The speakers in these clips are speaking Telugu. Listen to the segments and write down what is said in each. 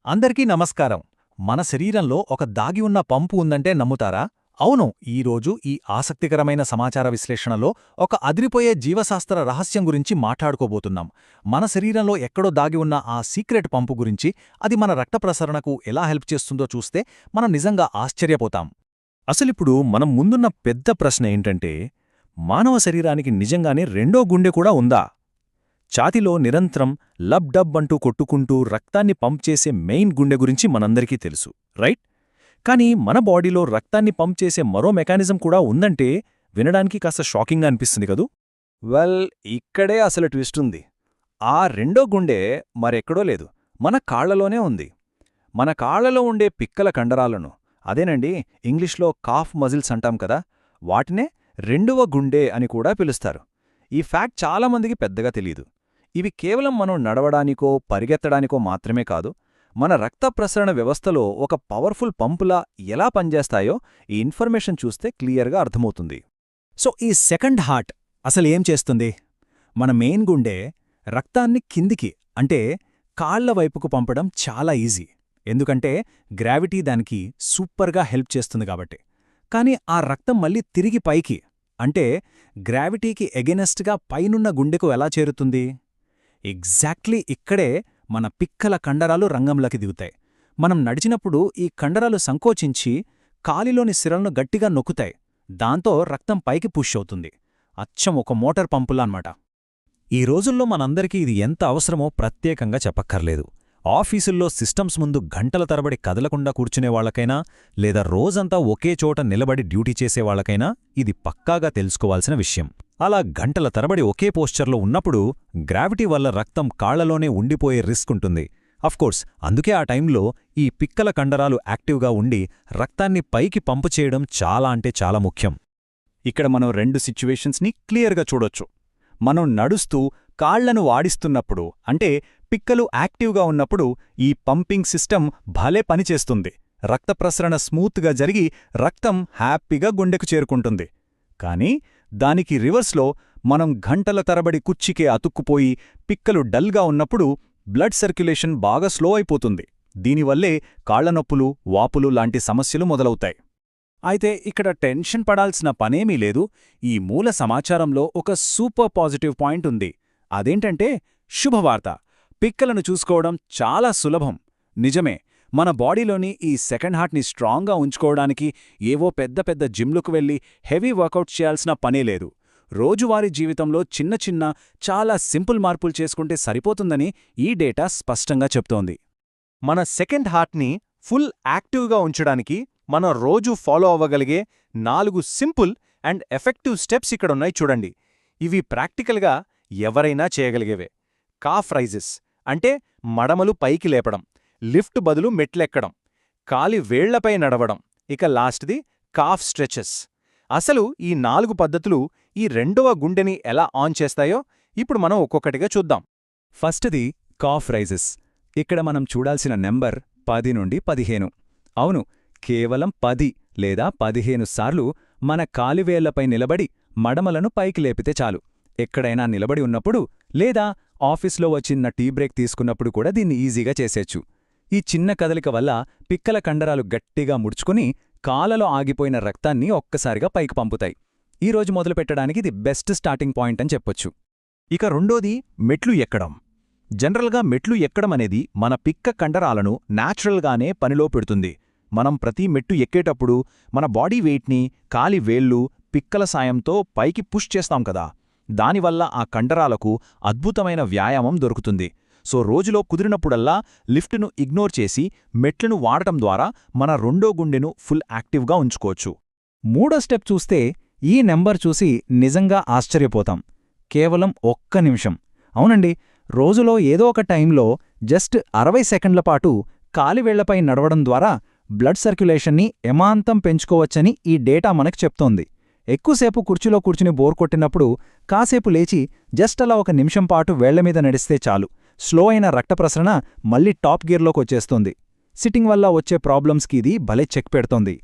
అందరికీ నమస్కారం. మన శరీరంలో ఒక దాగి ఉన్న పంపు ఉందంటే నమ్ముతారా? అవును, ఈరోజు ఈ ఆసక్తికరమైన సమాచార విశ్లేషణలో ఒక అదిరిపోయే జీవశాస్త్ర రహస్యం గురించి మాట్లాడుకోబోతున్నాం. మన శరీరంలో ఎక్కడో దాగి ఉన్న ఆ సీక్రెట్ పంపు గురించి, అది మన రక్త ప్రసరణకు ఎలా హెల్ప్ చేస్తుందో చూస్తే మనం నిజంగా ఆశ్చర్యపోతాం. అసలిప్పుడు మనం ముందున్న పెద్ద ప్రశ్న ఏంటంటే, మానవ శరీరానికి నిజంగానే రెండో గుండె కూడా ఉందా? ఛాతీలో నిరంతరం లబ్ డబ్ అంటూ కొట్టుకుంటూ రక్తాన్ని పంప్ చేసే మెయిన్ గుండె గురించి మనందరికీ తెలుసు, రైట్? కానీ మన బాడీలో రక్తాన్ని పంప్ చేసే మరో మెకానిజం కూడా ఉందంటే వినడానికి కాస్త షాకింగ్గా అనిపిస్తుంది కదూ? వెల్, ఇక్కడే అసలు ట్విస్ట్ ఉంది. ఆ రెండో గుండె మరెక్కడో లేదు, మన కాళ్లలోనే ఉంది. మన కాళ్లలో ఉండే పిక్కల కండరాలను, అదేనండి ఇంగ్లీష్లో కాఫ్ మజిల్స్ అంటాం కదా, వాటినే రెండవ గుండె అని కూడా పిలుస్తారు. ఈ ఫ్యాక్ట్ చాలామందికి పెద్దగా తెలీదు. ఇవి కేవలం మనం నడవడానికో పరిగెత్తడానికో మాత్రమే కాదు, మన రక్త ప్రసరణ వ్యవస్థలో ఒక పవర్ఫుల్ పంపులా ఎలా పనిచేస్తాయో ఈ ఇన్ఫర్మేషన్ చూస్తే క్లియర్గా అర్థమవుతుంది. సో ఈ సెకండ్ హార్ట్ అసలేం చేస్తుంది? మన మెయిన్ గుండె రక్తాన్ని కిందికి, అంటే కాళ్ల వైపుకు పంపడం చాలా ఈజీ, ఎందుకంటే గ్రావిటీ దానికి సూపర్గా హెల్ప్ చేస్తుంది కాబట్టి. కానీ ఆ రక్తం మళ్ళీ తిరిగి పైకి, అంటే గ్రావిటీకి ఎగెనెస్ట్గా పైనున్న గుండెకు ఎలా చేరుతుంది? ఎగ్జాక్ట్లీ ఇక్కడే మన పిక్కల కండరాలు రంగంలోకి దిగుతాయి. మనం నడిచినప్పుడు ఈ కండరాలు సంకోచించి కాలిలోని సిరలను గట్టిగా నొక్కుతాయి. దాంతో రక్తం పైకి పుష్ అవుతుంది. అచ్చం ఒక మోటార్ పంపులా అన్నమాట. ఈ రోజుల్లో మనందరికీ ఇది ఎంత అవసరమో ప్రత్యేకంగా చెప్పక్కర్లేదు. ఆఫీసుల్లో సిస్టమ్స్ ముందు గంటల తరబడి కదలకుండా కూర్చునేవాళ్లకైనా, లేదా రోజంతా ఒకే చోట నిలబడి డ్యూటీ చేసేవాళ్లకైనా ఇది పక్కాగా తెలుసుకోవాల్సిన విషయం. అలా గంటల తరబడి ఒకే పోస్చర్లో ఉన్నప్పుడు గ్రావిటీ వల్ల రక్తం కాళ్లలోనే ఉండిపోయే రిస్క్ ఉంటుంది. అఫ్కోర్స్, అందుకే ఆ టైంలో ఈ పిక్కల కండరాలు యాక్టివ్గా ఉండి రక్తాన్ని పైకి పంపు చేయడం చాలా అంటే చాలా ముఖ్యం. ఇక్కడ మనం రెండు సిచ్యువేషన్స్ని క్లియర్గా చూడొచ్చు. మనం నడుస్తూ కాళ్లను వాడిస్తున్నప్పుడు, అంటే పిక్కలు యాక్టివ్గా ఉన్నప్పుడు ఈ పంపింగ్ సిస్టమ్ భలే పనిచేస్తుంది. రక్త ప్రసరణ స్మూత్గా జరిగి రక్తం హ్యాపీగా గుండెకు చేరుకుంటుంది. కానీ దానికి రివర్స్లో మనం గంటల తరబడి కుర్చీకే అతుక్కుపోయి పిక్కలు డల్గా ఉన్నప్పుడు బ్లడ్ సర్క్యులేషన్ బాగా స్లో అయిపోతుంది. దీనివల్లే కాళ్లనొప్పులు, వాపులు లాంటి సమస్యలు మొదలవుతాయి. అయితే ఇక్కడ టెన్షన్ పడాల్సిన పనేమీ లేదు. ఈ మూల సమాచారంలో ఒక సూపర్ పాజిటివ్ పాయింట్ ఉంది. అదేంటంటే శుభవార్త. పిక్కలను చూసుకోవడం చాలా సులభం. నిజమే, మన బాడీలోని ఈ సెకండ్ హార్ట్ని స్ట్రాంగ్గా ఉంచుకోవడానికి ఏవో పెద్ద పెద్ద జిమ్లకు వెళ్లి హెవీ వర్కౌట్ చేయాల్సిన పనే లేదు. రోజువారీ జీవితంలో చిన్న చిన్న చాలా సింపుల్ మార్పులు చేసుకుంటే సరిపోతుందని ఈ డేటా స్పష్టంగా చెప్తోంది. మన సెకండ్ హార్ట్ని ఫుల్ యాక్టివ్గా ఉంచడానికి మనం రోజూ ఫాలో అవ్వగలిగే 4 సింపుల్ అండ్ ఎఫెక్టివ్ స్టెప్స్ ఇక్కడున్నాయి చూడండి. ఇవి ప్రాక్టికల్గా ఎవరైనా చేయగలిగేవే. కాఫ్ రైజెస్ అంటే మడమలు పైకి లేపడం, లిఫ్ట్ బదులు మెట్లెక్కడం, కాలి వేళ్లపై నడవడం, ఇక లాస్ట్ది కాఫ్ స్ట్రెచెస్. అసలు ఈ 4 పద్ధతులు ఈ రెండవ గుండెని ఎలా ఆన్ చేస్తాయో ఇప్పుడు మనం ఒక్కొక్కటిగా చూద్దాం. ఫస్ట్ది కాఫ్ రైజెస్. ఇక్కడ మనం చూడాల్సిన నెంబర్ 10 నుండి 15. అవును, కేవలం 10 లేదా 15 సార్లు మన కాలివేళ్లపై నిలబడి మడమలను పైకి లేపితే చాలు. ఎక్కడైనా నిలబడి ఉన్నప్పుడు లేదా ఆఫీస్లో వచ్చిన్న టీ బ్రేక్ తీసుకున్నప్పుడు కూడా దీన్ని ఈజీగా చేసేచ్చు. ఈ చిన్న కదలిక వల్ల పిక్కల కండరాలు గట్టిగా ముడుచుకుని కాలలో ఆగిపోయిన రక్తాన్ని ఒక్కసారిగా పైకి పంపుతాయి. ఈరోజు మొదలుపెట్టడానికి ఇది బెస్ట్ స్టార్టింగ్ పాయింట్ అని చెప్పొచ్చు. ఇక రెండోది మెట్లు ఎక్కడం. జనరల్గా మెట్లు ఎక్కడం అనేది మన పిక్క కండరాలను న్యాచురల్గానే పనిలో పెడుతుంది. మనం ప్రతి మెట్టు ఎక్కేటప్పుడు మన బాడీ వెయిట్ని కాలి వేళ్ళు, పిక్కల సాయంతో పైకి పుష్ చేస్తాం కదా, దానివల్ల ఆ కండరాలకు అద్భుతమైన వ్యాయామం దొరుకుతుంది. సో రోజులో కుదిరినప్పుడల్లా లిఫ్టును ఇగ్నోర్ చేసి మెట్లను వాడటం ద్వారా మన రెండో గుండెను ఫుల్ యాక్టివ్గా ఉంచుకోవచ్చు. మూడో స్టెప్ చూస్తే ఈ నెంబర్ చూసి నిజంగా ఆశ్చర్యపోతాం. కేవలం 1 నిమిషం. అవునండి, రోజులో ఏదో ఒక టైంలో జస్ట్ 60 సెకండ్ల పాటు కాలివేళ్లపై నడవడం ద్వారా బ్లడ్ సర్క్యులేషన్ని ఎమాంతం పెంచుకోవచ్చని ఈ డేటా మనకు చెప్తోంది. ఎక్కువసేపు కుర్చీలో కూర్చుని బోర్ కొట్టినప్పుడు కాసేపు లేచి జస్ట్ అలా 1 నిమిషం పాటు వేళ్లమీద నడిస్తే చాలు, స్లో అయిన రక్త ప్రసరణ మళ్ళీ టాప్ గేర్లోకొచ్చేస్తుంది. సిట్టింగ్ వల్ల వచ్చే ప్రాబ్లమ్స్కి ఇది భలే చెక్ పెడుతోంది.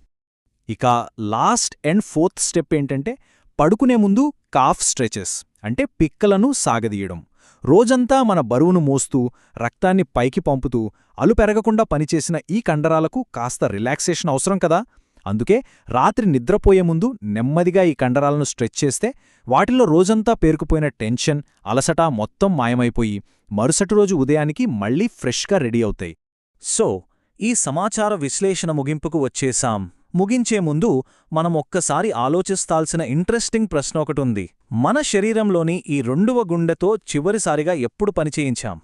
ఇక లాస్ట్ అండ్ 4th స్టెప్ ఏంటంటే పడుకునే ముందు కాఫ్ స్ట్రెచెస్, అంటే పిక్కలను సాగదీయడం. రోజంతా మన బరువును మోస్తూ రక్తాన్ని పైకి పంపుతూ అలుపెరగకుండా పనిచేసిన ఈ కండరాలకు కాస్త రిలాక్సేషన్ అవసరం కదా. అందుకే రాత్రి నిద్రపోయే ముందు నెమ్మదిగా ఈ కండరాలను స్ట్రెచ్ చేస్తే వాటిల్లో రోజంతా పేరుకుపోయిన టెన్షన్, అలసట మొత్తం మాయమైపోయి మరుసటి రోజు ఉదయానికి మళ్లీ ఫ్రెష్గా రెడీ అవుతాయి. సో ఈ సమాచార విశ్లేషణ ముగింపుకు వచ్చేశాం. ముగించే ముందు మనం ఒక్కసారి ఆలోచిస్తాల్సిన ఇంట్రెస్టింగ్ ప్రశ్న ఒకటుంది. మన శరీరంలోని ఈ రెండవ గుండెతో చివరిసారిగా ఎప్పుడు పనిచేయించాం?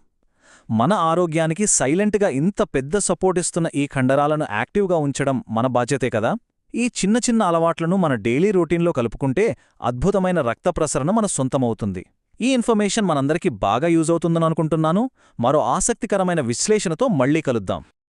మన ఆరోగ్యానికి సైలెంట్గా ఇంత పెద్ద సపోర్ట్ ఇస్తున్న ఈ కండరాలను యాక్టివ్గా ఉంచడం మన బాధ్యతే కదా. ఈ చిన్న చిన్న అలవాట్లను మన డైలీ రొటీన్లో కలుపుకుంటే అద్భుతమైన రక్త ప్రసరణ మన సొంతమవుతుంది. ఈ ఇన్ఫర్మేషన్ మనందరికీ బాగా యూజ్ అవుతుందని అనుకుంటున్నాను. మరో ఆసక్తికరమైన విశ్లేషణతో మళ్ళీ కలుద్దాం.